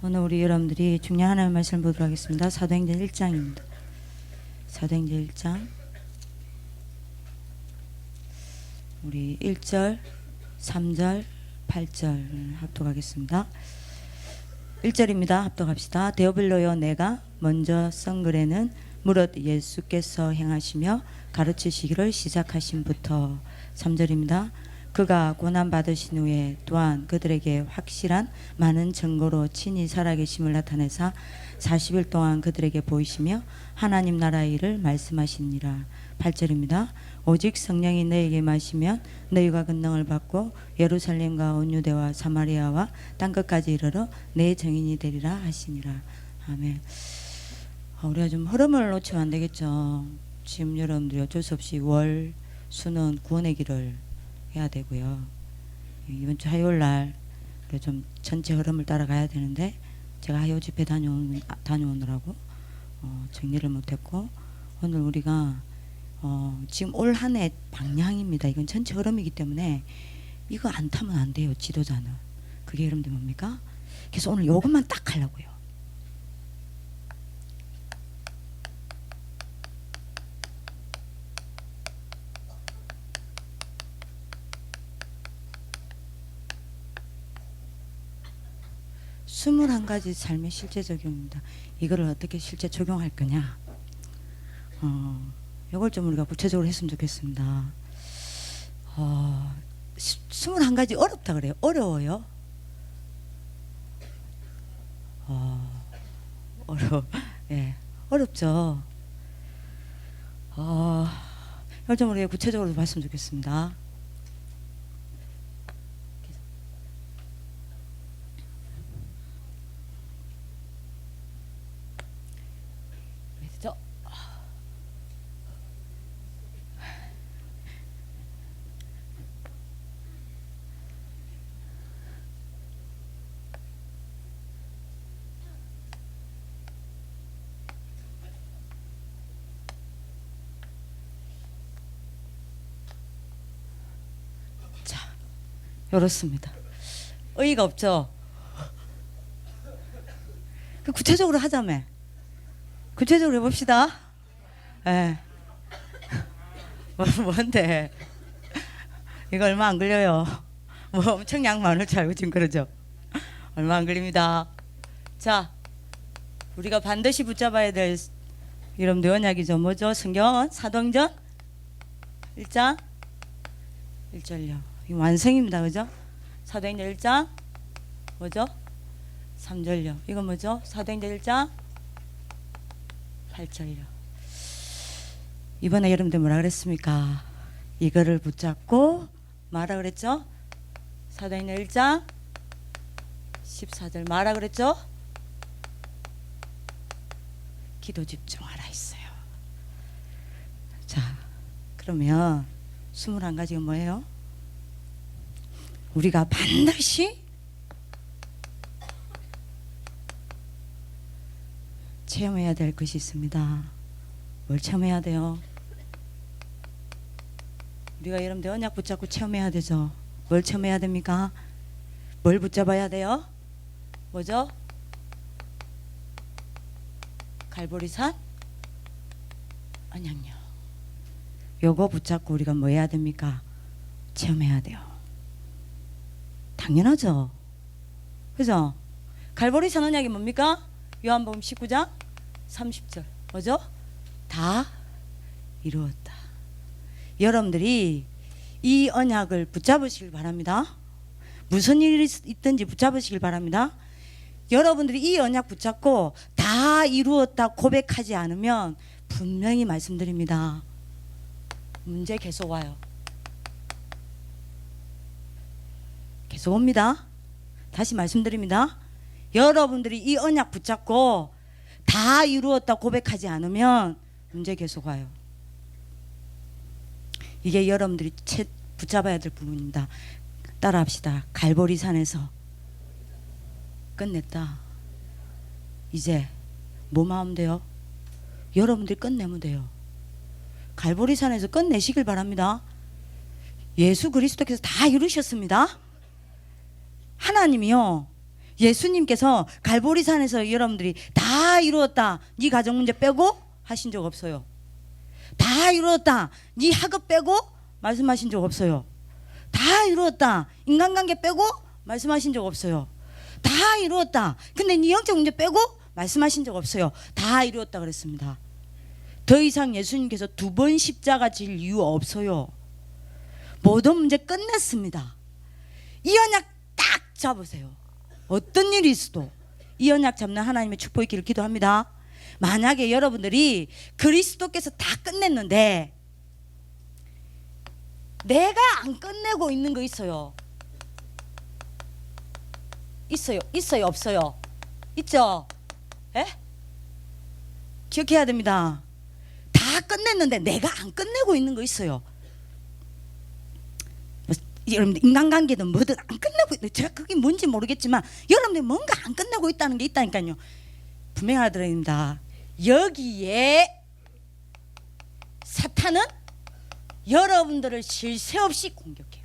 오늘 우리 여러분들이 중요한 하나님의 말씀을 보도록 하겠습니다. 사도행전 1장입니다. 사도행전 1장 우리 1절, 3절, 8절 합독하겠습니다. 1절입니다. 합독합시다. 데오빌로여, 내가 먼저 쓴 글에는 무릇 예수께서 행하시며 가르치시기를 시작하심부터. 3절입니다. 그가 고난 받으신 후에 또한 그들에게 확실한 많은 증거로 친히 살아계심을 나타내사 40일 동안 그들에게 보이시며 하나님 나라의 일을 말씀하시니라. 8절입니다. 오직 성령이 너에게 마시면 너희가 권능을 받고 예루살렘과 온 유대와 사마리아와 땅끝까지 이르러 내 증인이 되리라 하시니라. 아멘. 우리가 좀 흐름을 놓치면 안 되겠죠. 지금 여러분들이 어쩔 수 없이 월, 수는 구원의 길을 해야 되고요. 이번 주 화요일 날 좀 전체 흐름을 따라가야 되는데 제가 화요 집회 다녀오느라고 정리를 못했고, 오늘 우리가 지금 올 한 해 방향입니다. 이건 전체 흐름이기 때문에 이거 안 타면 안 돼요. 지도자는. 그게 여러분들 뭡니까? 그래서 오늘 요것만 딱 하려고요. 스물한 가지 삶의 실제 적용입니다. 이거를 어떻게 실제 적용할 거냐? 이걸 좀 우리가 구체적으로 했으면 좋겠습니다. 21가지 어렵다 그래요. 어려워요? 예, 어렵죠. 이걸 좀 우리가 구체적으로 봤으면 좋겠습니다. 이렇습니다. 의의가 없죠. 그 구체적으로 하자며. 구체적으로 해봅시다. 예. 뭔데? 이거 얼마 안 걸려요. 뭐 엄청 양 많을 줄 알고 지금 그러죠. 얼마 안 걸립니다. 자, 우리가 반드시 붙잡아야 될 여러분들 언약이죠. 뭐죠? 성경은 사도행전 1장 1절요. 이거 완성입니다. 그죠? 사도행전 1장 뭐죠? 3절요. 이건 뭐죠? 사도행전 1장 8절요. 이번에 여러분들 뭐라 그랬습니까? 이거를 붙잡고 뭐라 그랬죠? 사도행전 1장 14절 뭐라 그랬죠? 기도 집중하라 했어요. 자, 그러면 21가지가 뭐예요? 우리가 반드시 체험해야 될 것이 있습니다. 뭘 체험해야 돼요? 우리가 여러분들 언약 붙잡고 체험해야 되죠. 뭘 체험해야 됩니까? 뭘 붙잡아야 돼요? 뭐죠? 갈보리산 언약요. 요거 붙잡고 우리가 뭐 해야 됩니까? 체험해야 돼요. 당연하죠. 그죠? 갈보리산 언약이 뭡니까? 요한복음 19장 30절 뭐죠? 다 이루었다. 여러분들이 이 언약을 붙잡으시길 바랍니다. 무슨 일이 있든지 붙잡으시길 바랍니다. 여러분들이 이 언약 붙잡고 다 이루었다 고백하지 않으면 분명히 말씀드립니다. 문제 계속 와요. 계속 옵니다. 다시 말씀드립니다. 여러분들이 이 언약 붙잡고 다 이루었다 고백하지 않으면 문제 계속 와요. 이게 여러분들이 붙잡아야 될 부분입니다. 따라합시다. 갈보리산에서 끝냈다. 이제 뭐만 하면 돼요? 여러분들이 끝내면 돼요. 갈보리산에서 끝내시길 바랍니다. 예수 그리스도께서 다 이루셨습니다. 하나님이요, 예수님께서 갈보리산에서 여러분들이 다 이루었다, 네 가정 문제 빼고 하신 적 없어요. 다 이루었다, 네 학업 빼고 말씀하신 적 없어요. 다 이루었다, 인간관계 빼고 말씀하신 적 없어요. 다 이루었다, 근데 네 영적 문제 빼고 말씀하신 적 없어요. 다 이루었다 그랬습니다. 더 이상 예수님께서 두 번 십자가 질 이유 없어요. 모든 문제 끝냈습니다. 이 언약 딱 잡으세요. 어떤 일이 있어도 이 언약 잡는 하나님의 축복이 있기를 기도합니다. 만약에 여러분들이 그리스도께서 다 끝냈는데 내가 안 끝내고 있는 거 있어요? 있어요? 있어요? 없어요? 있죠? 에? 기억해야 됩니다. 다 끝냈는데 내가 안 끝내고 있는 거 있어요. 여러분들 인간관계든 뭐든 안 끝내고 있는, 제가 그게 뭔지 모르겠지만 여러분들 뭔가 안 끝내고 있다는 게 있다니까요. 분명히 알아들어야 여기에 사탄은 여러분들을 쉴 새 없이 공격해요.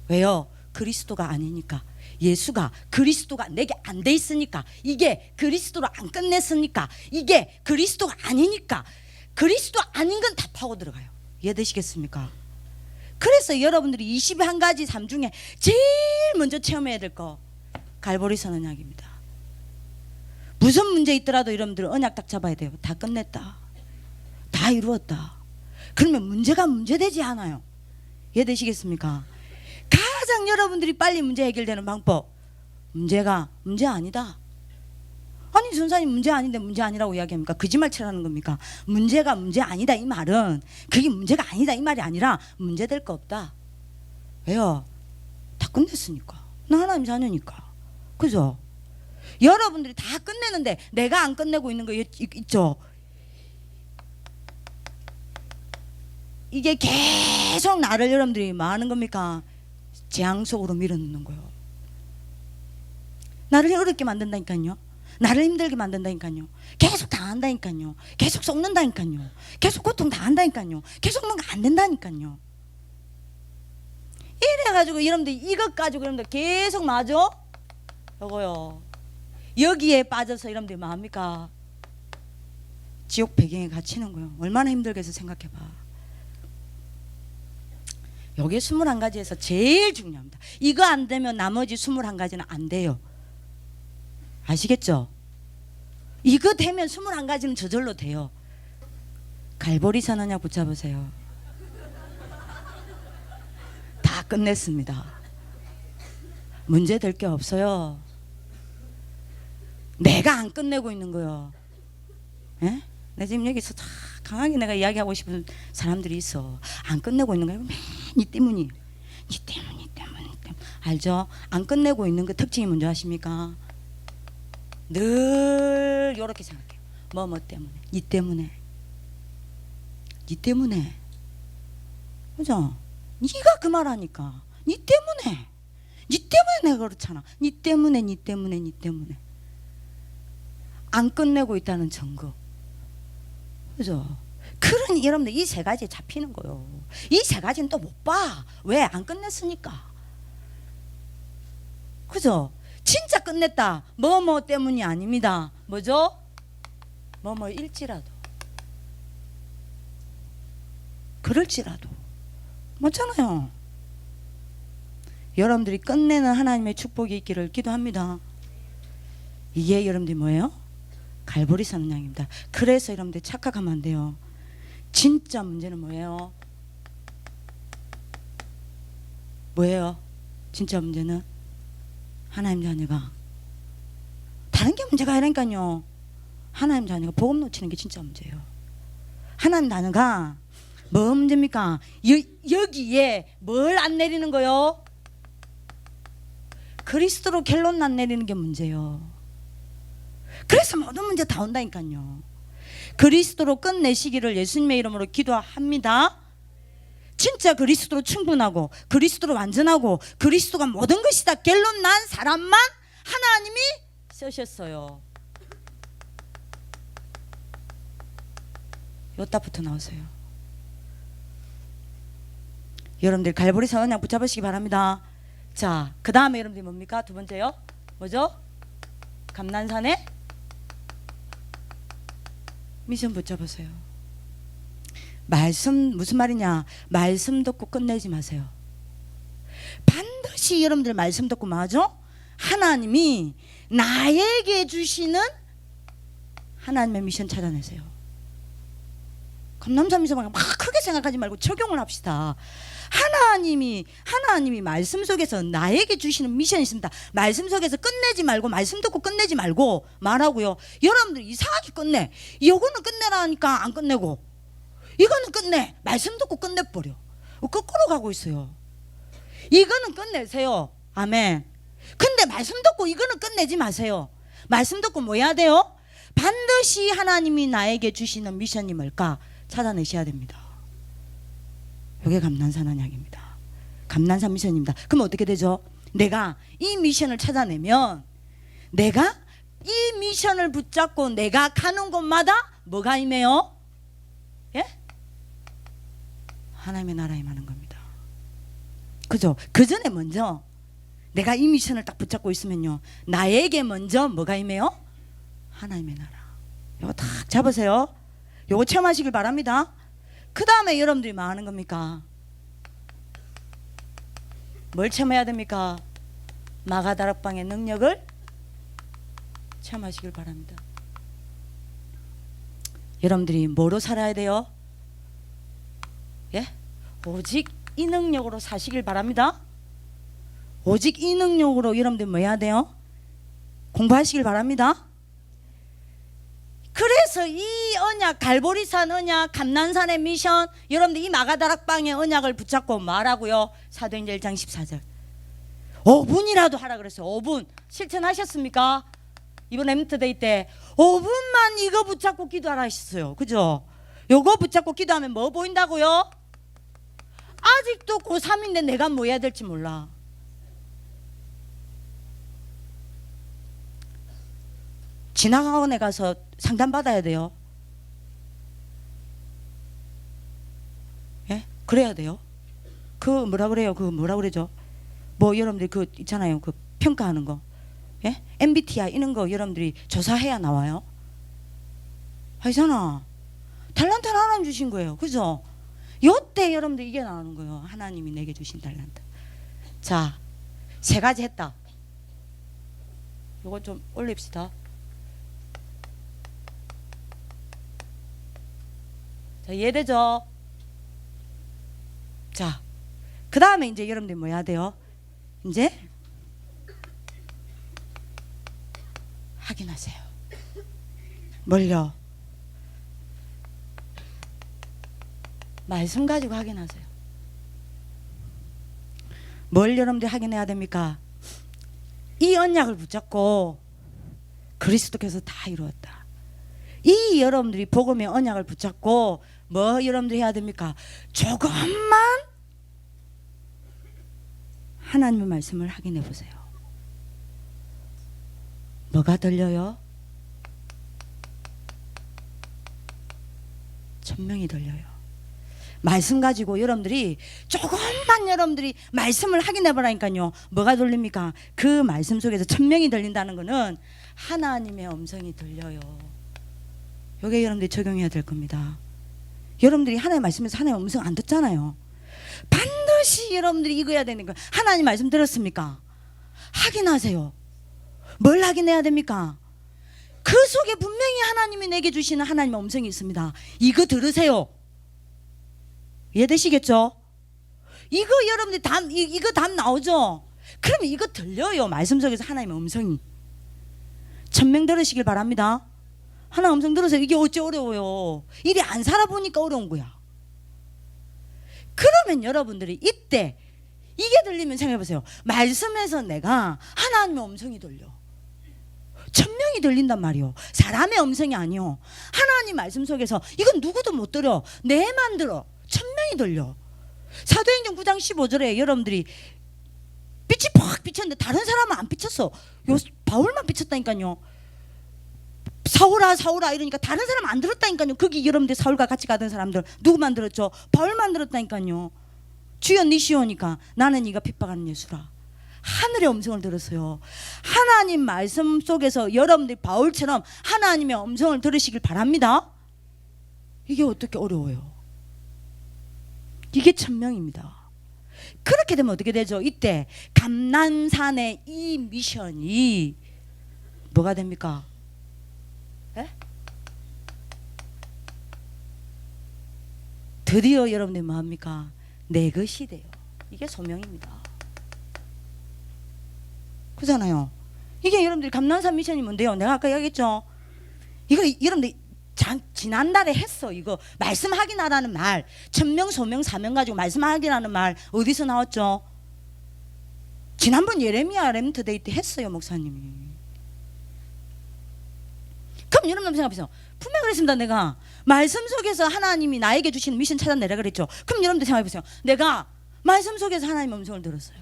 왜요? 그리스도가 아니니까. 예수가 그리스도가 내게 안 돼 있으니까, 이게 그리스도로 안 끝냈으니까, 이게 그리스도가 아니니까, 그리스도 아닌 건 다 파고 들어가요. 이해되시겠습니까? 그래서 여러분들이 21가지 삶 중에 제일 먼저 체험해야 될 거 갈보리산 언약입니다. 무슨 문제 있더라도 여러분들 언약 딱 잡아야 돼요. 다 끝냈다, 다 이루었다. 그러면 문제가 문제되지 않아요. 이해되시겠습니까? 가장 여러분들이 빨리 문제 해결되는 방법, 문제가 문제 아니다. 아니 전사님 문제 아닌데 문제 아니라고 이야기합니까? 거짓말치라는 겁니까? 문제가 문제 아니다 이 말은 그게 문제가 아니다 이 말이 아니라 문제될 거 없다. 왜요? 다 끝냈으니까. 나 하나님 자녀니까. 그죠? 여러분들이 다 끝내는데 내가 안 끝내고 있는 거 있죠? 이게 계속 나를 여러분들이 뭐 하는 겁니까? 재앙 속으로 밀어넣는 거예요. 나를 어렵게 만든다니까요. 나를 힘들게 만든다니까요. 계속 당한다니까요. 계속 썩는다니까요. 계속 고통 당한다니까요. 계속 뭔가 안 된다니까요. 이래가지고 여러분들 이것 가지고 여러분들 계속 맞아? 요거요. 여기에 빠져서 여러분들이 뭐합니까? 지옥 배경에 갇히는 거예요. 얼마나 힘들겠어 생각해봐. 요게 21가지에서 제일 중요합니다. 이거 안 되면 나머지 21가지는 안 돼요. 아시겠죠? 이거 되면 21가지는 저절로 돼요. 갈보리산 언약 붙잡으세요. 다 끝냈습니다. 문제 될 게 없어요. 내가 안 끝내고 있는 거요. 예? 내 지금 여기서 다 강하게 내가 이야기하고 싶은 사람들이 있어. 안 끝내고 있는 거예요. 니 때문이. 니 때문에. 알죠? 안 끝내고 있는 그 특징이 뭔지 아십니까? 늘 이렇게 생각해요. 뭐 때문에. 니 때문에. 니 때문에. 그죠? 니가 그 말하니까. 니 때문에. 니 때문에 내가 그렇잖아. 니 때문에. 안 끝내고 있다는 증거. 그죠? 그러니 여러분들 이 세 가지에 잡히는 거요. 이 세 가지는 또 못 봐. 왜? 안 끝냈으니까. 그죠? 진짜 끝냈다. 뭐 때문이 아닙니다. 뭐죠? 일지라도. 그럴지라도. 맞잖아요. 여러분들이 끝내는 하나님의 축복이 있기를 기도합니다. 이게 여러분들이 뭐예요? 갈보리산 언약입니다. 그래서 여러분들 착각하면 안 돼요. 진짜 문제는 뭐예요? 뭐예요? 진짜 문제는 하나님 자녀가, 다른 게 문제가 아니라니까요. 하나님 자녀가 복음 놓치는 게 진짜 문제예요. 하나님 자녀가 뭐 문제입니까? 여기에 뭘 안 내리는 거요? 그리스도로 결론 안 내리는 게 문제예요. 그래서 모든 문제 다 온다니까요. 그리스도로 끝내시기를 예수님의 이름으로 기도합니다. 진짜 그리스도로 충분하고 그리스도로 완전하고 그리스도가 모든 것이다 결론 난 사람만 하나님이 쓰셨어요. 요따부터 나오세요. 여러분들 갈보리산 언약 붙잡으시기 바랍니다. 자, 그 다음에 여러분들이 뭡니까? 두 번째요? 뭐죠? 감난산에 미션 붙잡으세요. 말씀 무슨 말이냐? 말씀 듣고 끝내지 마세요. 반드시 여러분들 말씀 듣고 뭐하죠? 하나님이 나에게 주시는 하나님의 미션 찾아내세요. 감남산 미션 막 크게 생각하지 말고 적용을 합시다. 하나님이 말씀 속에서 나에게 주시는 미션이 있습니다. 말씀 속에서 끝내지 말고, 말씀 듣고 끝내지 말고 말하고요. 여러분들 이상하게 끝내. 이거는 끝내라니까 안 끝내고, 이거는 끝내. 말씀 듣고 끝내버려. 거꾸로 가고 있어요. 이거는 끝내세요. 아멘. 근데 말씀 듣고 이거는 끝내지 마세요. 말씀 듣고 뭐 해야 돼요? 반드시 하나님이 나에게 주시는 미션이 뭘까 찾아내셔야 됩니다. 이게 감난산 언약입니다. 감난산 미션입니다. 그럼 어떻게 되죠? 내가 이 미션을 찾아내면, 내가 이 미션을 붙잡고 내가 가는 곳마다 뭐가 임해요? 예? 하나님의 나라에 임하는 겁니다. 그죠? 그 전에 먼저 내가 이 미션을 딱 붙잡고 있으면요, 나에게 먼저 뭐가 임해요? 하나님의 나라. 이거 딱 잡으세요. 이거 체험하시길 바랍니다. 그 다음에 여러분들이 뭐 하는 겁니까? 뭘 체험해야 됩니까? 마가다락방의 능력을 체험하시길 바랍니다. 여러분들이 뭐로 살아야 돼요? 예? 오직 이 능력으로 사시길 바랍니다. 오직 이 능력으로 여러분들 뭐 해야 돼요? 공부하시길 바랍니다. 그래서 이 언약, 갈보리산 언약, 감난산의 미션, 여러분들 이 마가다락방의 언약을 붙잡고 말하고요. 사도행전 1장 14절 5분이라도 하라 그랬어요. 5분 실천하셨습니까? 이번 엠트데이 때 5분만 이거 붙잡고 기도하라 하셨어요. 그죠? 요거 붙잡고 기도하면 뭐 보인다고요? 아직도 고3인데 내가 뭐 해야 될지 몰라. 진학학원에 가서 상담 받아야 돼요. 예? 그래야 돼요. 그 뭐라 그래요? 그 뭐라 그러죠? 뭐 여러분들 그 있잖아요. 그 평가하는 거. 예? MBTI 이런 거 여러분들이 조사해야 나와요. 아니잖아. 달란트는 하나님 주신 거예요. 그죠? 요때 여러분들 이게 나오는 거예요. 하나님이 내게 주신 달란트. 자, 3가지 했다. 요거 좀 올립시다. 자, 이해되죠? 자, 그 다음에 이제 여러분들 뭐 해야 돼요? 이제 확인하세요. 뭘요? 말씀 가지고 확인하세요. 뭘 여러분들 확인해야 됩니까? 이 언약을 붙잡고 그리스도께서 다 이루었다. 이 여러분들이 복음의 언약을 붙잡고 뭐 여러분들이 해야 됩니까? 조금만 하나님의 말씀을 확인해 보세요. 뭐가 들려요? 천명이 들려요. 말씀 가지고 여러분들이 조금만 여러분들이 말씀을 확인해 보라니까요. 뭐가 들립니까? 그 말씀 속에서 천명이 들린다는 거는 하나님의 음성이 들려요. 요게 여러분들이 적용해야 될 겁니다. 여러분들이 하나님의 말씀에서 하나님의 음성 안 듣잖아요. 반드시 여러분들이 이거 해야 되는 거예요. 하나님 말씀 들었습니까? 확인하세요. 뭘 확인해야 됩니까? 그 속에 분명히 하나님이 내게 주시는 하나님의 음성이 있습니다. 이거 들으세요. 이해되시겠죠? 이거 여러분들 이거 답 나오죠? 그러면 이거 들려요. 말씀 속에서 하나님의 음성이. 천명 들으시길 바랍니다. 하나님 음성 들으세요. 이게 어찌 어려워요. 일이 안 살아보니까 어려운 거야. 그러면 여러분들이 이때 이게 들리면 생각해보세요. 말씀에서 내가 하나님의 음성이 들려. 천명이 들린단 말이요. 사람의 음성이 아니요. 하나님 말씀 속에서 이건 누구도 못 들어. 내만 들어. 천명이 들려. 사도행전 9장 15절에 여러분들이 빛이 팍 비쳤는데 다른 사람은 안 비쳤어. 바울만 비쳤다니까요. 사울아 사울아 이러니까 다른 사람 안 들었다니까요. 거기 여러분들 사울과 같이 가던 사람들 누구만 들었죠? 바울만 들었다니까요. 주여 니시오니까 나는 네가 핍박하는 예수라. 하늘의 음성을 들었어요. 하나님 말씀 속에서 여러분들이 바울처럼 하나님의 음성을 들으시길 바랍니다. 이게 어떻게 어려워요? 이게 천명입니다. 그렇게 되면 어떻게 되죠? 이때 감난산의 이 미션이 뭐가 됩니까? 에? 드디어 여러분들이 뭐합니까? 내 것이 돼요. 이게 소명입니다. 그잖아요. 이게 여러분들이 감난산 미션이 뭔데요? 내가 아까 얘기했죠. 이거 여러분들 지난달에 했어. 이거 말씀 확인하라는 말, 천명 소명 사명 가지고 말씀 확인하는 말 어디서 나왔죠? 지난번 예레미야 렘트데이 때 했어요, 목사님이. 그럼 여러분 생각해보세요. 분명히 그랬습니다. 내가 말씀 속에서 하나님이 나에게 주시는 미션 찾아내라 그랬죠. 그럼 여러분들 생각해보세요. 내가 말씀 속에서 하나님의 음성을 들었어요.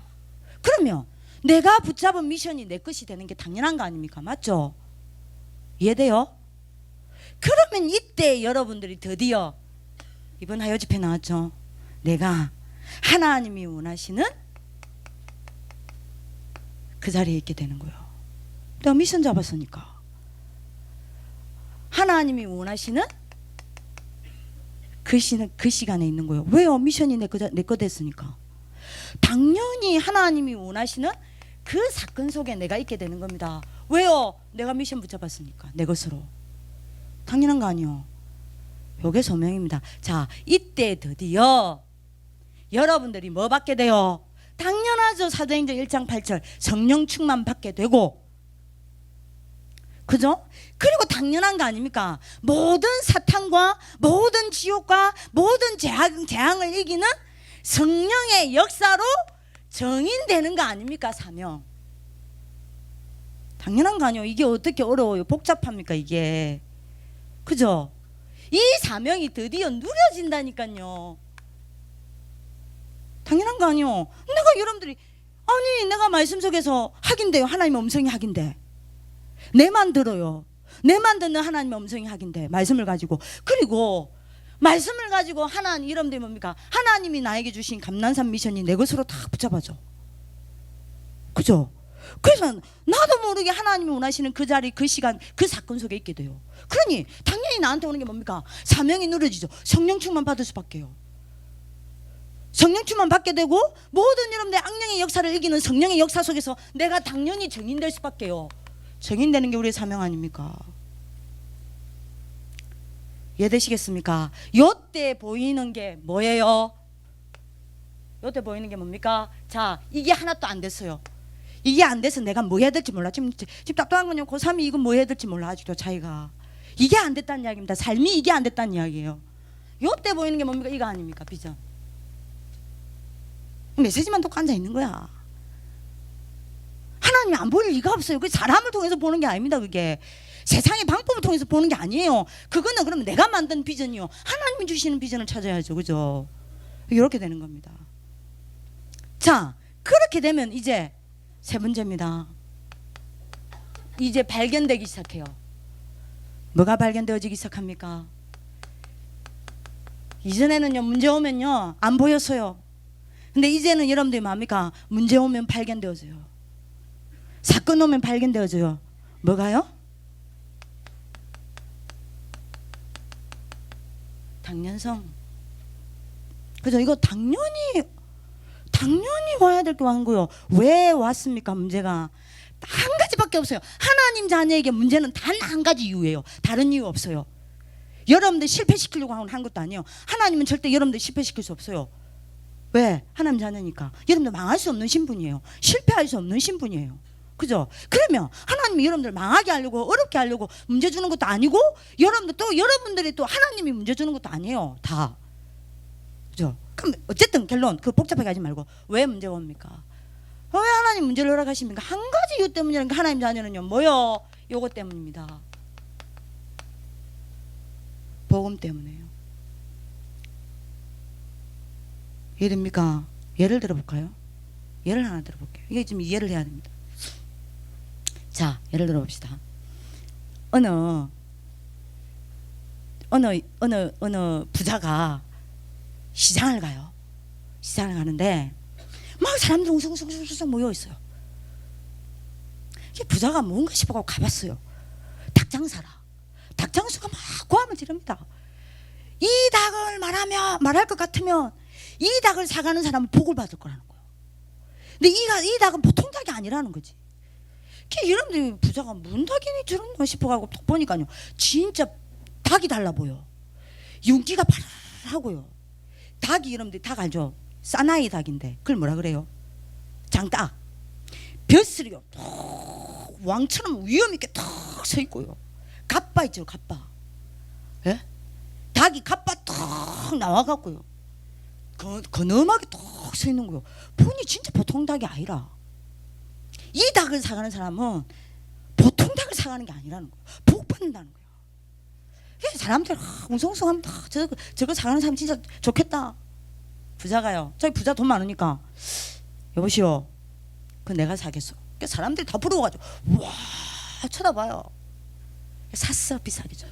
그러면 내가 붙잡은 미션이 내 것이 되는 게 당연한 거 아닙니까? 맞죠? 이해돼요? 그러면 이때 여러분들이 드디어 이번 하여 집회 나왔죠. 내가 하나님이 원하시는 그 자리에 있게 되는 거예요. 내가 미션 잡았으니까. 하나님이 원하시는 그 시간에 있는 거예요. 왜요? 미션이 내 거 됐으니까. 당연히 하나님이 원하시는 그 사건 속에 내가 있게 되는 겁니다. 왜요? 내가 미션 붙잡았으니까. 내 것으로. 당연한 거 아니요. 요게 소명입니다. 자, 이때 드디어 여러분들이 뭐 받게 돼요? 당연하죠. 사도행전 1장 8절 성령 충만 받게 되고, 그죠? 그리고 당연한 거 아닙니까? 모든 사탄과 모든 지옥과 모든 재앙을 이기는 성령의 역사로 정인되는 거 아닙니까? 사명. 당연한 거 아니에요. 이게 어떻게 어려워요? 복잡합니까 이게? 그죠? 이 사명이 드디어 누려진다니까요. 당연한 거 아니에요. 내가 여러분들이 아니 내가 말씀 속에서 확인돼요. 하나님의 음성이 확인돼. 내만 들어요. 내만 듣는 하나님의 음성이 확인돼. 말씀을 가지고. 그리고 말씀을 가지고 하나님 여러분들이 뭡니까? 하나님이 나에게 주신 감난산 미션이 내 것으로 다 붙잡아줘. 그죠? 그래서 나도 모르게 하나님이 원하시는 그 자리, 그 시간, 그 사건 속에 있게 돼요. 그러니 당연히 나한테 오는 게 뭡니까? 사명이 누려지죠. 성령 충만 받을 수밖에요. 성령 충만 받게 되고 모든 여러분들의 악령의 역사를 이기는 성령의 역사 속에서 내가 당연히 정인될 수밖에요. 정인되는 게 우리의 사명 아닙니까? 이해되시겠습니까? 요때 보이는 게 뭐예요? 요때 보이는 게 뭡니까? 자, 이게 하나도 안 됐어요. 이게 안 돼서 내가 뭐 해야 될지 몰라. 지금 답답한 건요. 고3이 이건 뭐 해야 될지 몰라. 아직도 차이가. 이게 안 됐다는 이야기입니다. 삶이 이게 안 됐다는 이야기예요. 요때 보이는 게 뭡니까? 이거 아닙니까? 비전. 메시지만 듣고 앉아 있는 거야. 하나님이 안 보일 리가 없어요. 그 사람을 통해서 보는 게 아닙니다. 그게 세상의 방법을 통해서 보는 게 아니에요. 그거는 그러면 내가 만든 비전이요. 하나님이 주시는 비전을 찾아야죠. 그죠? 이렇게 되는 겁니다. 자, 그렇게 되면 이제 세 번째입니다. 이제 발견되기 시작해요. 뭐가 발견되어지기 시작합니까? 이전에는요 문제 오면요 안 보였어요. 근데 이제는 여러분들이 뭡니까? 문제 오면 발견되어져요. 사건 오면 발견되어져요. 뭐가요? 당연성. 그죠? 이거 당연히 와야 될 거 한 거요. 왜 왔습니까? 문제가 한 가지밖에 없어요. 하나님 자녀에게 문제는 단 한 가지 이유예요. 다른 이유 없어요. 여러분들 실패시키려고 한 것도 아니에요. 하나님은 절대 여러분들 실패시킬 수 없어요. 왜? 하나님 자녀니까. 여러분들 망할 수 없는 신분이에요. 실패할 수 없는 신분이에요. 그죠? 그러면 하나님이 여러분들 망하게 하려고 어렵게 하려고 문제 주는 것도 아니고 여러분들이 또 하나님이 문제 주는 것도 아니에요. 다. 그죠? 그럼 어쨌든 결론 그 복잡하게 하지 말고 왜 문제가 옵니까? 왜 하나님 문제를 허락하십니까? 한 가지 이유 때문이라는 게 하나님 자녀는요 뭐요? 요것 때문입니다. 복음 때문에요. 이해됩니까? 예를 들어볼까요? 예를 하나 들어볼게요. 이게 지금 이해를 해야 됩니다. 자, 예를 들어봅시다. 어느 부자가 시장을 가요. 시장을 가는데 막 사람들 웅성웅성 모여 있어요. 부자가 뭔가 싶어가고 가봤어요. 닭장사라. 닭장수가 막 고함을 지릅니다. 이 닭을 말할 것 같으면 이 닭을 사가는 사람은 복을 받을 거라는 거예요. 근데 이 닭은 보통 닭이 아니라는 거지. 여러분들이 부자가 뭔 닭이니 저런가 싶어가고 tok 보니까요, 진짜 닭이 달라 보여. 윤기가 파라하고요. 닭이, 여러분들 닭 알죠? 사나이 닭인데 그걸 뭐라 그래요? 장닭. 벼슬이요, 왕처럼 위험 있게 탁 서 있고요. 갑바 있죠, 갑바. 예? 닭이 갑바 탁 나와갖고요, 근엄하게 탁 서 있는 거요. 보니 진짜 보통 닭이 아니라, 이 닭을 사가는 사람은 보통 닭을 사가는 게 아니라는 거예요. 복 받는다는 거예요. 그래서 사람들 웅성웅성하면 저거 사가는 사람 진짜 좋겠다. 부자가요, 저기 부자 돈 많으니까, 여보시오, 그 내가 사겠어. 그러니까 사람들이 다 부러워가지고 와 쳐다봐요. 샀어. 비싸게 줘.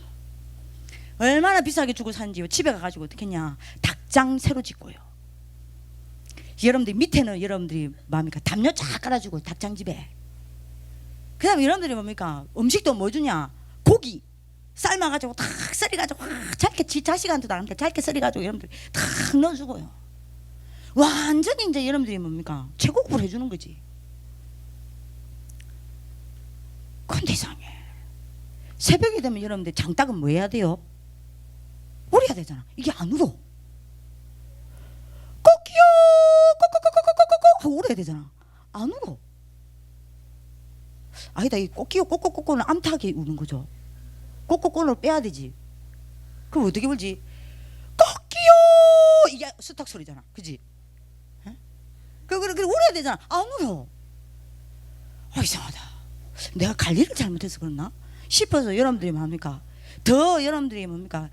얼마나 비싸게 주고 산지요. 집에 가가지고 어떻게 했냐, 닭장 새로 짓고요. 여러분들 밑에는 여러분들이 뭡니까, 담요 쫙 깔아주고 닭장집에. 그 다음에 여러분들이 뭡니까, 음식도 뭐 주냐, 고기 삶아가지고 탁 썰어가지고 짧게 지 자식한테도 안 돼, 짧게 썰어가지고 여러분들이 탁 넣어주고요. 완전히 이제 여러분들이 뭡니까, 최고급으로 해주는 거지. 근데 이상해. 새벽이 되면 여러분들 장닭은 뭐 해야 돼요? 울어야 되잖아. 이게 안 울어. 꼬끼요 꼬꼬꼬꼬꼬꼬꼬 하고 울어야 되잖아. 안 울어. 아니다, 이 꼬끼요 꼬꼬꼬꼬는 암탉이 우는 거죠. 꼬꼬꼬를 빼야 되지. 그럼 어떻게 울지? 꼬끼요, 이게 수탉 소리잖아, 그지? 그래 울어야 되잖아. 안 울어. 이상하다. 내가 관리를 잘못해서 그렇나 싶어서 여러분들이 뭡니까, 더 여러분들이 뭡니까,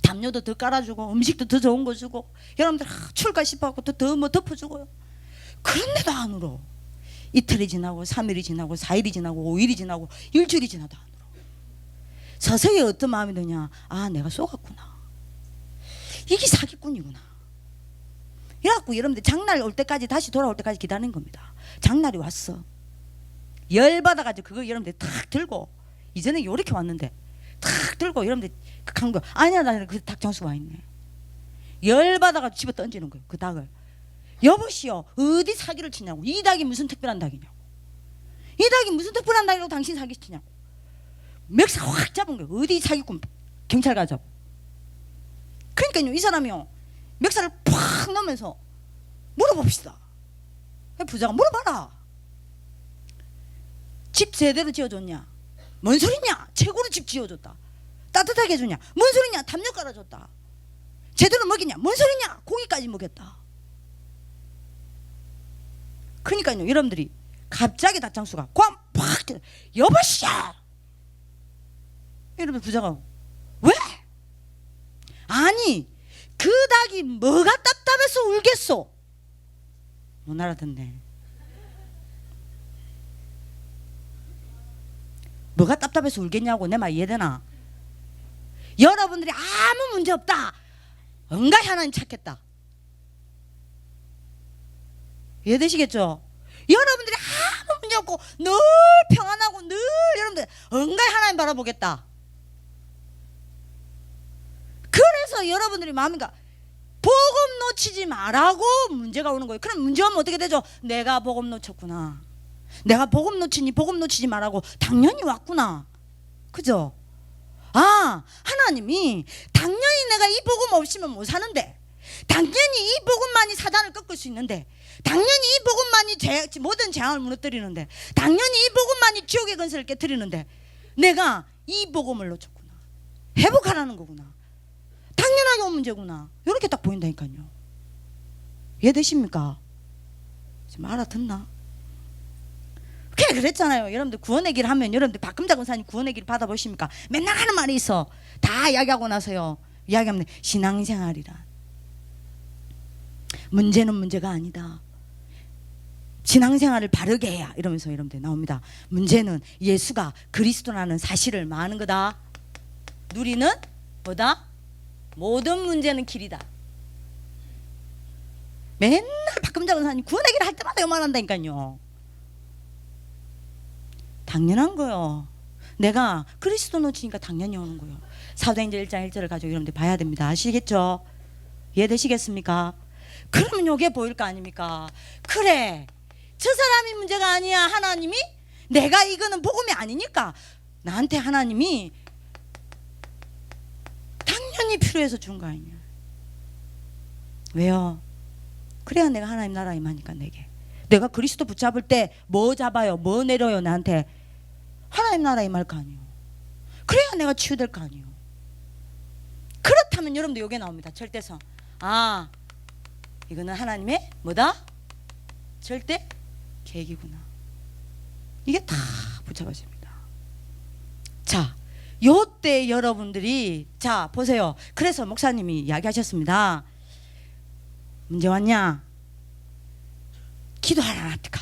담요도 더 깔아주고 음식도 더 좋은 거 주고, 여러분들 출가 싶어갖고 더 뭐 덮어주고요. 그런데도 안 울어. 이틀이 지나고 3일이 지나고 4일이 지나고 5일이 지나고 일주일이 지나도 안 울어. 서서히 어떤 마음이 드냐, 아 내가 속았구나, 이게 사기꾼이구나. 그래갖고 여러분들 장날 올 때까지, 다시 돌아올 때까지 기다리는 겁니다. 장날이 왔어. 열받아가지고 그거 여러분들 탁 들고, 이전에 요렇게 왔는데 탁 들고 여러분들 간 거, 아니야 나 그 닭장수 와 있네. 열받아가지고 집어 던지는 거예요, 그 닭을. 여보시오, 어디 사기를 치냐고. 이 닭이 무슨 특별한 닭이냐고. 이 닭이 무슨 특별한 닭이라고 당신 사기 치냐고. 멱살 확 잡은 거예요. 어디 사기꾼, 경찰 가자고. 그러니까요, 이 사람이요, 멱살을 팍 넣으면서 물어봅시다. 부자가 물어봐라. 집 제대로 지어줬냐? 뭔 소리냐? 최고로 집 지어줬다. 따뜻하게 해주냐? 뭔 소리냐? 담요 깔아줬다. 제대로 먹이냐? 뭔 소리냐? 고기까지 먹였다. 그러니까요, 여러분들이 갑자기 닭장수가 꽝 팍, 여보시오. 여러분 부자가 왜? 아니 그 닭이 뭐가 답답해서 울겠소? 못 알아듣네. 뭐가 답답해서 울겠냐고. 내 말 이해되나? 여러분들이 아무 문제 없다, 응가 하나님 찾겠다. 이해되시겠죠? 여러분들이 아무 문제 없고 늘 평안하고 늘 여러분들 응가 하나님 바라보겠다. 그래서 여러분들이 마음인가, 복음 놓치지 말라고 문제가 오는 거예요. 그럼 문제 오면 어떻게 되죠? 내가 복음 놓쳤구나, 내가 복음 놓치니 복음 놓치지 말라고 당연히 왔구나, 그죠? 아, 하나님이 당연히 내가 이 복음 없이면 못 사는데, 당연히 이 복음만이 사단을 꺾을 수 있는데, 당연히 이 복음만이 모든 재앙을 무너뜨리는데, 당연히 이 복음만이 지옥의 근세를 깨뜨리는데, 내가 이 복음을 놓쳤구나, 회복하라는 거구나, 당연하게 온 문제구나, 이렇게 딱 보인다니까요. 이해되십니까? 지금 알아듣나? 그랬잖아요. 여러분들 구원의 길 하면, 여러분들 박금자 권사님 구원의 길 받아보십니까? 맨날 하는 말이 있어. 다 이야기하고 나서요, 이야기하면 신앙생활이란 문제는 문제가 아니다, 신앙생활을 바르게 해야, 이러면서 여러분들 나옵니다. 문제는 예수가 그리스도라는 사실을 마는 거다. 누리는 뭐다? 모든 문제는 길이다. 맨날 박금자 권사님 구원의 길 할 때마다 요만한다니까요. 당연한 거요. 내가 그리스도 놓치니까 당연히 오는 거요. 사도행전 1장 1절을 가지고 여러분들 봐야 됩니다. 아시겠죠? 이해되시겠습니까? 그러면 요게 보일 거 아닙니까? 그래, 저 사람이 문제가 아니야. 하나님이 내가 이거는 복음이 아니니까 나한테 하나님이 당연히 필요해서 준 거 아니냐. 왜요? 그래야 내가 하나님 나라 임하니까. 내가 그리스도 붙잡을 때 뭐 잡아요? 뭐 내려요? 나한테 하나님 나라 임할 거 아니에요. 그래야 내가 치유될 거 아니에요. 그렇다면 여러분들 요게 나옵니다. 절대성. 아, 이거는 하나님의 뭐다? 절대 계획이구나. 이게 다 붙잡아집니다. 자, 요때 여러분들이 자 보세요. 그래서 목사님이 이야기하셨습니다. 문제 왔냐? 기도하라 안 합니까?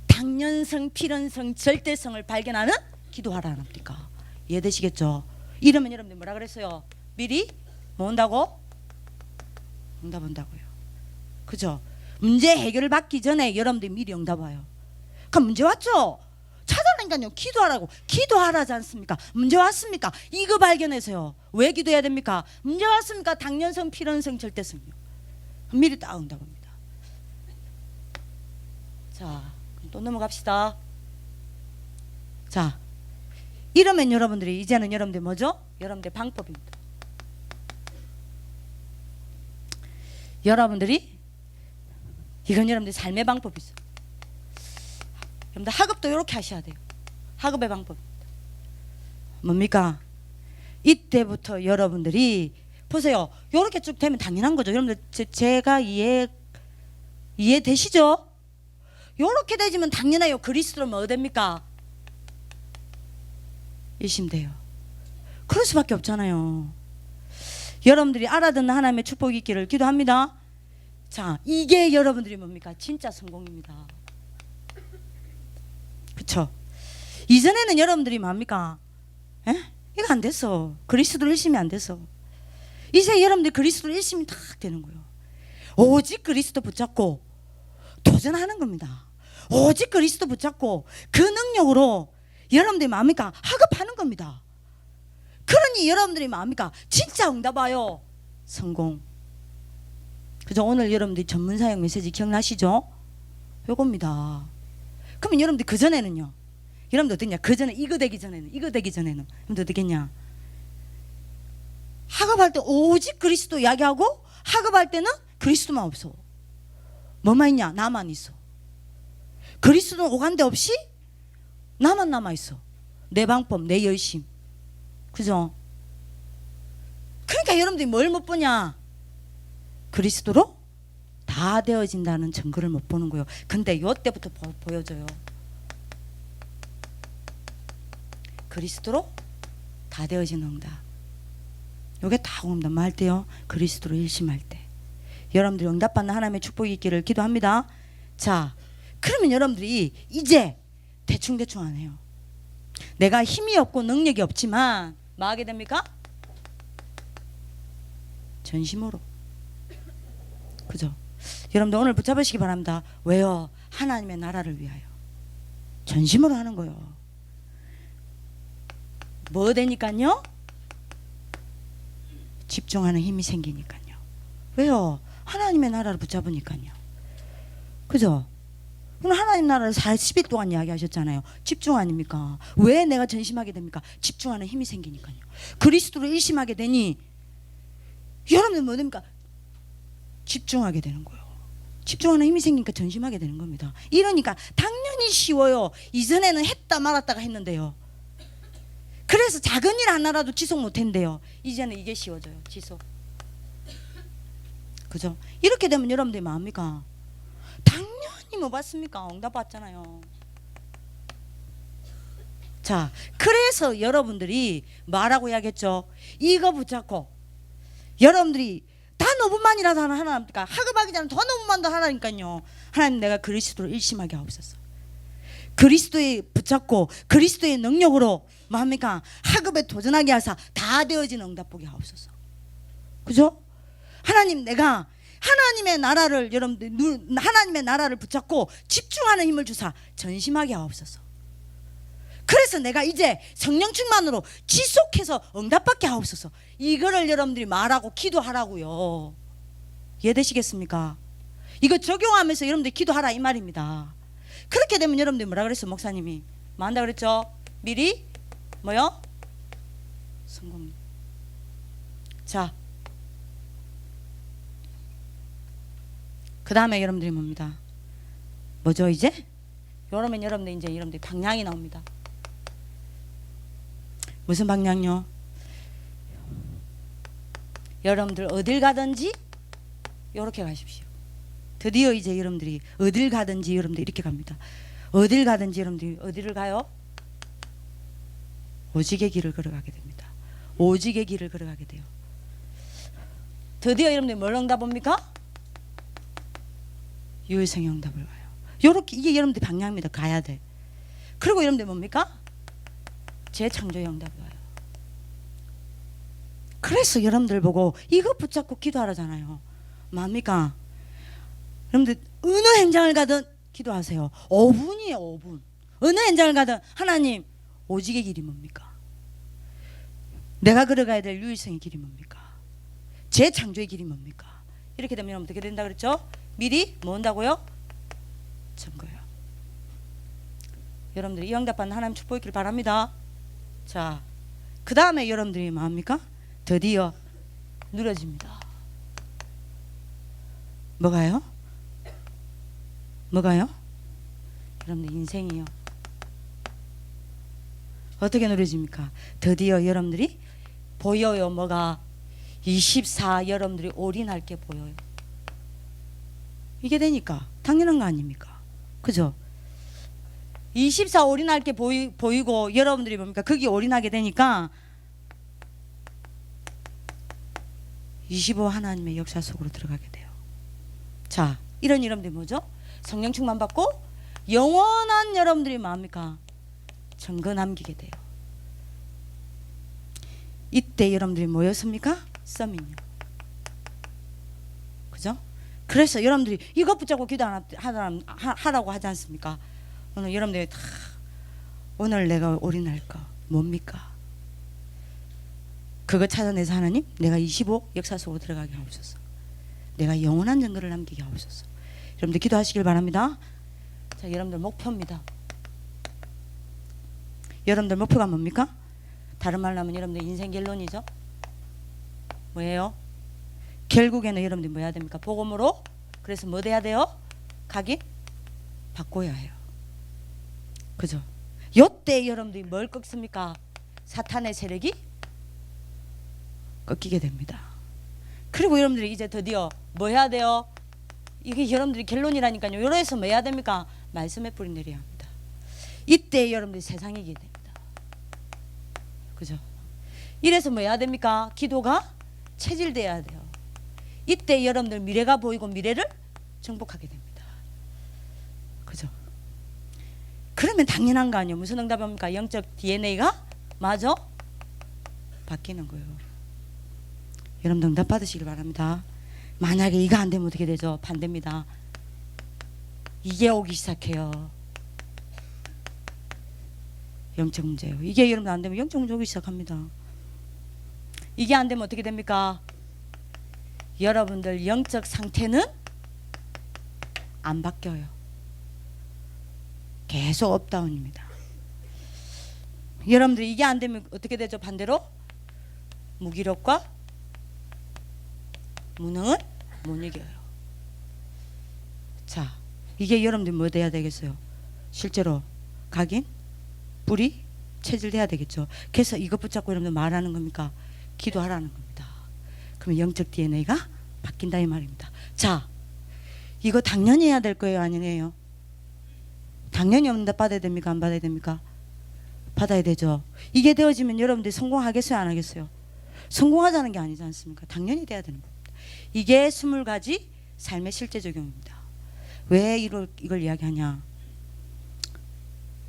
당연성, 필연성, 절대성을 발견하는 기도하라 안 합니까? 이해되시겠죠? 이러면 여러분들 뭐라 그랬어요? 미리 뭐 온다고? 응답 온다고요. 그죠? 문제 해결을 받기 전에 여러분들이 미리 응답 와요. 그럼 문제 왔죠? 찾아내니까요. 기도하라고. 기도하라지 않습니까? 문제 왔습니까? 이거 발견해서요. 왜 기도해야 됩니까? 문제 왔습니까? 당연성, 필연성, 절대성이요. 미리 딱 응답합니다. 자, 또 넘어갑시다. 자, 이러면 여러분들이 이제는 여러분들 뭐죠? 여러분들 방법입니다. 여러분들이 이건 여러분들 삶의 방법이죠. 여러분들 학업도 이렇게 하셔야 돼요. 학업의 방법입니다. 뭡니까? 이때부터 여러분들이 보세요. 이렇게 쭉 되면 당연한 거죠. 여러분들 제가 이해되시죠? 이렇게 되지면 당연해요. 그리스도로 뭐 됩니까? 일심돼요. 그럴 수밖에 없잖아요. 여러분들이 알아듣는 하나님의 축복이 있기를 기도합니다. 자, 이게 여러분들이 뭡니까? 진짜 성공입니다. 그쵸? 이전에는 여러분들이 뭡니까? 에? 이거 안 됐어. 그리스도로 일심이 안 됐어. 이제 여러분들 그리스도로 일심이 딱 되는 거예요. 오직 그리스도 붙잡고 도전하는 겁니다. 오직 그리스도 붙잡고 그 능력으로 여러분들이 뭡니까? 학업하는 겁니다. 그러니 여러분들이 뭡니까? 진짜 응답 와요. 성공. 그죠? 오늘 여러분들이 전문사역 메시지 기억나시죠? 요겁니다. 그러면 여러분들 그 전에는요? 여러분들 어떻냐? 그 전에 이거 되기 전에는 여러분들 어떻겠냐? 학업할 때 오직 그리스도 이야기하고 학업할 때는 그리스도만 없어. 뭐만 있냐? 나만 있어. 그리스도는 오간데 없이 나만 남아있어. 내 방법, 내 열심. 그죠? 그러니까 여러분들이 뭘 못 보냐? 그리스도로 다 되어진다는 증거를 못 보는 거예요. 근데 요때부터 보여줘요. 그리스도로 다 되어지는 응답. 요게 다 옵니다. 뭐 할 때요? 그리스도로 일심할 때. 여러분들이 응답받는 하나님의 축복이 있기를 기도합니다. 자, 그러면 여러분들이 이제 대충 안 해요. 내가 힘이 없고 능력이 없지만 뭐 하게 됩니까? 전심으로. 그죠? 여러분들 오늘 붙잡으시기 바랍니다. 왜요? 하나님의 나라를 위하여 전심으로 하는 거예요. 뭐 되니까요? 집중하는 힘이 생기니까요. 왜요? 하나님의 나라를 붙잡으니까요. 그죠? 오늘 하나님 나라를 40일 동안 이야기하셨잖아요. 집중 아닙니까? 왜 내가 전심하게 됩니까? 집중하는 힘이 생기니까요. 그리스도로 일심하게 되니 여러분들 뭐 됩니까? 집중하게 되는 거예요. 집중하는 힘이 생기니까 전심하게 되는 겁니다. 이러니까 당연히 쉬워요. 이전에는 했다 말았다가 했는데요. 그래서 작은 일 하나라도 지속 못했는데요. 이제는 이게 쉬워져요. 지속. 그죠? 이렇게 되면 여러분들이 뭐합니까? 당연히 뭐 받습니까? 응답 받잖아요. 자, 그래서 여러분들이 뭐라고 해야겠죠? 이거 붙잡고 여러분들이 다 너무만이라도 하나 합니까? 학업하기 전에 더 너무만 더 하라니까요. 하나님 내가 그리스도를 일심하게 하옵소서. 그리스도에 붙잡고 그리스도의 능력으로 뭐합니까? 학업에 도전하게 하사 다 되어진 응답 보게 하옵소서. 그죠? 하나님 내가 하나님의 나라를 여러분들 하나님의 나라를 붙잡고 집중하는 힘을 주사 전심하게 하옵소서. 그래서 내가 이제 성령 충만으로 지속해서 응답받게 하옵소서. 이거를 여러분들이 말하고 기도하라고요. 이해되시겠습니까? 이거 적용하면서 여러분들이 기도하라 이 말입니다. 그렇게 되면 여러분들이 뭐라 그랬어? 목사님이 뭐 한다 그랬죠? 미리 뭐요? 성공. 자, 그 다음에 여러분들이 뭡니다? 뭐죠 이제? 그러면 여러분들이 방향이 나옵니다. 무슨 방향요? 여러분들 어딜 가든지 이렇게 가십시오. 드디어 이제 여러분들이 어딜 가든지 여러분들 이렇게 갑니다. 어딜 가든지 여러분들이 어디를 가요? 오직의 길을 걸어가게 됩니다. 오직의 길을 걸어가게 돼요. 드디어 여러분들이 뭘 응답합니까? 유일성의 응답을 가요. 요렇게 이게 여러분들 방향입니다. 가야 돼. 그리고 여러분들 뭡니까? 재창조의 응답을 가요. 그래서 여러분들 보고 이거 붙잡고 기도하라잖아요. 뭡니까? 여러분들 어느 현장을 가든 기도하세요. 5분이에요. 5분. 어느 현장을 가든 하나님 오직의 길이 뭡니까? 내가 걸어가야 될 유일성의 길이 뭡니까? 재창조의 길이 뭡니까? 이렇게 되면 어떻게 된다 그랬죠? 미리 뭐 한다고요? 증거요. 여러분들이 이 응답받는 하나님 축복 있기를 바랍니다. 자, 그 다음에 여러분들이 뭐합니까? 드디어 누려집니다. 뭐가요? 뭐가요? 여러분들 인생이요. 어떻게 누려집니까? 드디어 여러분들이 보여요. 뭐가? 24 여러분들이 올인할 게 보여요. 이게 되니까 당연한 거 아닙니까? 그죠? 24 올인할 게 보이고 여러분들이 뭡니까? 거기 올인하게 되니까 25 하나님의 역사 속으로 들어가게 돼요. 자, 이런 여러분들이 뭐죠? 성령 충만 받고 영원한 여러분들이 뭐합니까? 증거 남기게 돼요. 이때 여러분들이 뭐였습니까? 서밋요. 그죠? 그래서 여러분들이 이것 붙잡고 기도하라고 하지 않습니까? 오늘 여러분들이 다 오늘 내가 올인할 거 뭡니까? 그거 찾아내서 하나님 내가 25 역사 속으로 들어가게 하옵소서. 내가 영원한 증거를 남기게 하옵소서. 여러분들 기도하시길 바랍니다. 자, 여러분들 목표입니다. 여러분들 목표가 뭡니까? 다른 말로 하면 여러분들 인생 결론이죠. 뭐예요? 결국에는 여러분들이 뭐 해야 됩니까? 복음으로. 그래서 뭐 돼야 돼요? 각인 바꿔야 해요. 그죠? 요때 여러분들이 뭘 꺾습니까? 사탄의 세력이 꺾이게 됩니다. 그리고 여러분들이 이제 드디어 뭐 해야 돼요? 이게 여러분들이 결론이라니까요. 요래서 뭐 해야 됩니까? 말씀의 뿌리 내려야 합니다. 이때 여러분들이 세상이 이기게 됩니다. 그죠? 이래서 뭐 해야 됩니까? 기도가 체질돼야 돼요. 이때 여러분들 미래가 보이고 미래를 정복하게 됩니다. 그죠? 그러면 당연한 거 아니에요. 무슨 응답입니까? 영적 DNA가 맞아? 바뀌는 거예요. 여러분들 응답 받으시길 바랍니다. 만약에 이거 안 되면 어떻게 되죠? 반대입니다. 이게 오기 시작해요. 영적 문제예요. 이게 여러분 안 되면 영적 문제 오기 시작합니다. 이게 안 되면 어떻게 됩니까? 여러분들 영적 상태는 안 바뀌어요. 계속 업다운입니다. 여러분들 이게 안 되면 어떻게 되죠? 반대로 무기력과 무능은 못 이겨요. 자, 이게 여러분들 뭐 돼야 되겠어요? 실제로 각인, 뿌리, 체질돼야 되겠죠. 그래서 이것 붙잡고 여러분들 말하는 겁니까? 기도하라는 겁니다. 그러면 영적 DNA가 바뀐다 이 말입니다. 자, 이거 당연히 해야 될 거예요? 아니에요? 당연히 응답 받아야 됩니까? 안 받아야 됩니까? 받아야 되죠. 이게 되어지면 여러분들이 성공하겠어요? 안 하겠어요? 성공하자는 게 아니지 않습니까? 당연히 돼야 되는 겁니다. 이게 20가지 삶의 실제 적용입니다. 왜 이걸 이야기하냐?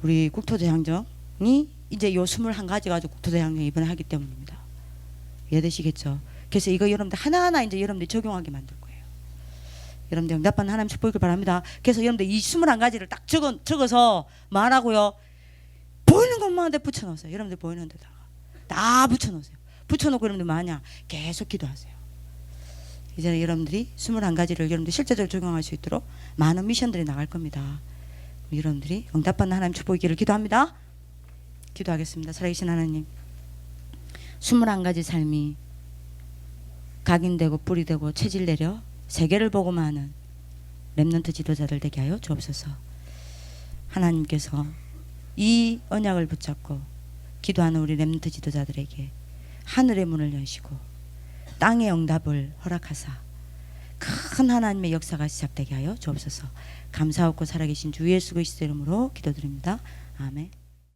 우리 국토대장정이 이제 요 21가지 가지고 국토대장정 이번에 하기 때문입니다. 이해되시겠죠? 그래서 이거 여러분들 하나하나 이제 여러분들 적용하게 만들 거예요. 여러분들 응답받는 하나님 축복이길 바랍니다. 그래서 여러분들 이 21가지를 딱 적어서 말하고요. 보이는 것만 데 붙여놓으세요. 여러분들 보이는 데다가 다 붙여놓으세요. 붙여놓고 여러분들 뭐하냐? 계속 기도하세요. 이제 여러분들이 21가지를 여러분들 실제적으로 적용할 수 있도록 많은 미션들이 나갈 겁니다. 여러분들이 응답받는 하나님 축복이기를 기도합니다. 기도하겠습니다. 살아계신 하나님, 21가지 삶이 각인되고 뿌리되고 체질내려 세계를 보고만 하는 렘넌트 지도자들 되게 하여 주옵소서. 하나님께서 이 언약을 붙잡고 기도하는 우리 렘넌트 지도자들에게 하늘의 문을 여시고 땅의 응답을 허락하사 큰 하나님의 역사가 시작되게 하여 주옵소서. 감사하고 살아계신 주 예수 그리스도 이름으로 기도드립니다. 아멘.